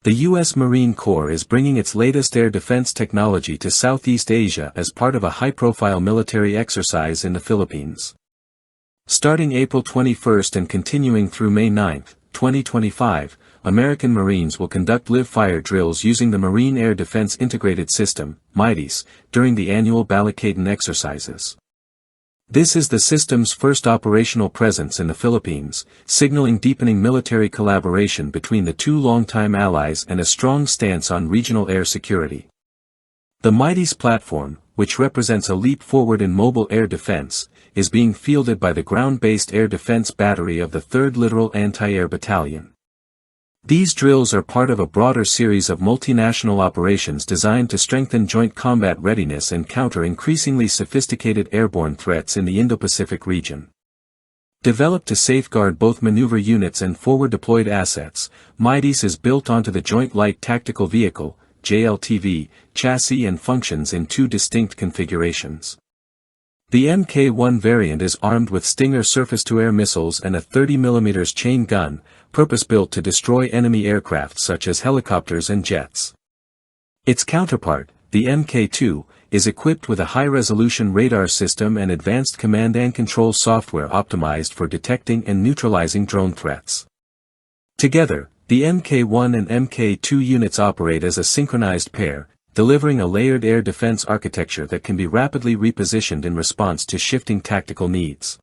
The U.S. Marine Corps is bringing its latest air defense technology to Southeast Asia as part of a high-profile military exercise in the Philippines. Starting April 21 and continuing through May 9, 2025, American Marines will conduct live-fire drills using the Marine Air Defense Integrated System, MADIS, during the annual Balikatan exercises. This is the system's first operational presence in the Philippines, signaling deepening military collaboration between the two longtime allies and a strong stance on regional air security. The MADIS platform, which represents a leap forward in mobile air defense, is being fielded by the ground-based air defense battery of the 3rd Littoral Anti-Air Battalion. These drills are part of a broader series of multinational operations designed to strengthen joint combat readiness and counter increasingly sophisticated airborne threats in the Indo-Pacific region. Developed to safeguard both maneuver units and forward-deployed assets, MADIS is built onto the Joint Light Tactical Vehicle (JLTV) chassis and functions in 2 distinct configurations. The Mk-1 variant is armed with Stinger surface-to-air missiles and a 30mm chain gun, purpose-built to destroy enemy aircraft such as helicopters and jets. Its counterpart, the Mk-2, is equipped with a high-resolution radar system and advanced command and control software optimized for detecting and neutralizing drone threats. Together, the Mk-1 and Mk-2 units operate as a synchronized pair, delivering a layered air defense architecture that can be rapidly repositioned in response to shifting tactical needs.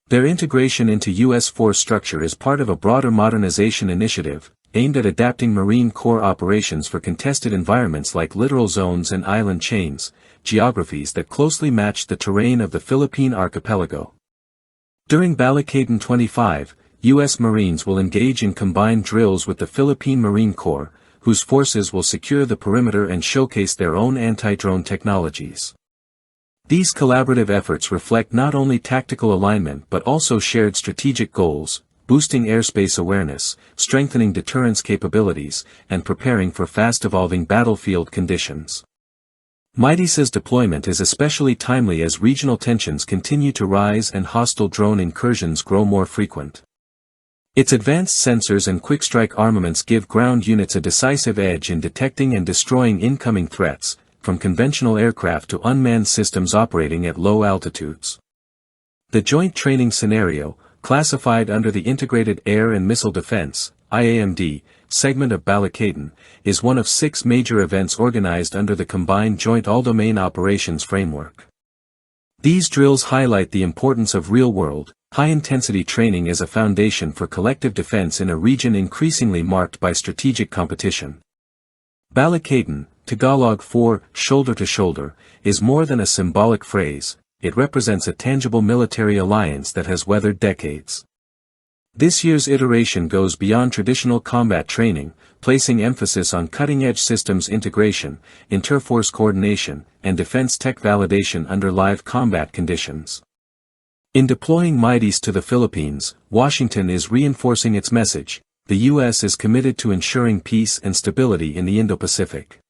Their integration into U.S. force structure is part of a broader modernization initiative, aimed at adapting Marine Corps operations for contested environments like littoral zones and island chains, geographies that closely match the terrain of the Philippine archipelago. During Balikatan 25, U.S. Marines will engage in combined drills with the Philippine Marine Corps, whose forces will secure the perimeter and showcase their own anti-drone technologies. These collaborative efforts reflect not only tactical alignment but also shared strategic goals, boosting airspace awareness, strengthening deterrence capabilities, and preparing for fast-evolving battlefield conditions. MADIS's deployment is especially timely as regional tensions continue to rise and hostile drone incursions grow more frequent. Its advanced sensors and quick-strike armaments give ground units a decisive edge in detecting and destroying incoming threats, from conventional aircraft to unmanned systems operating at low altitudes. The Joint Training Scenario, classified under the Integrated Air and Missile Defense (IAMD) segment of Balikatan, is one of 6 major events organized under the Combined Joint All-Domain Operations Framework. These drills highlight the importance of real-world, high-intensity training as a foundation for collective defense in a region increasingly marked by strategic competition. Balikatan, Tagalog for shoulder to shoulder, is more than a symbolic phrase, it represents a tangible military alliance that has weathered decades. This year's iteration goes beyond traditional combat training, placing emphasis on cutting-edge systems integration, interforce coordination, and defense tech validation under live combat conditions. In deploying MADIS to the Philippines, Washington is reinforcing its message: the U.S. is committed to ensuring peace and stability in the Indo-Pacific.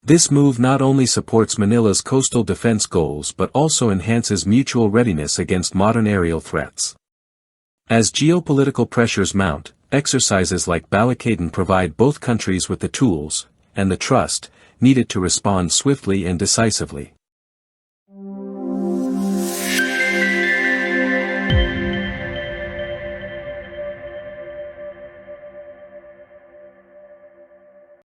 This move not only supports Manila's coastal defense goals but also enhances mutual readiness against modern aerial threats. As geopolitical pressures mount, exercises like Balikatan provide both countries with the tools, and the trust, needed to respond swiftly and decisively.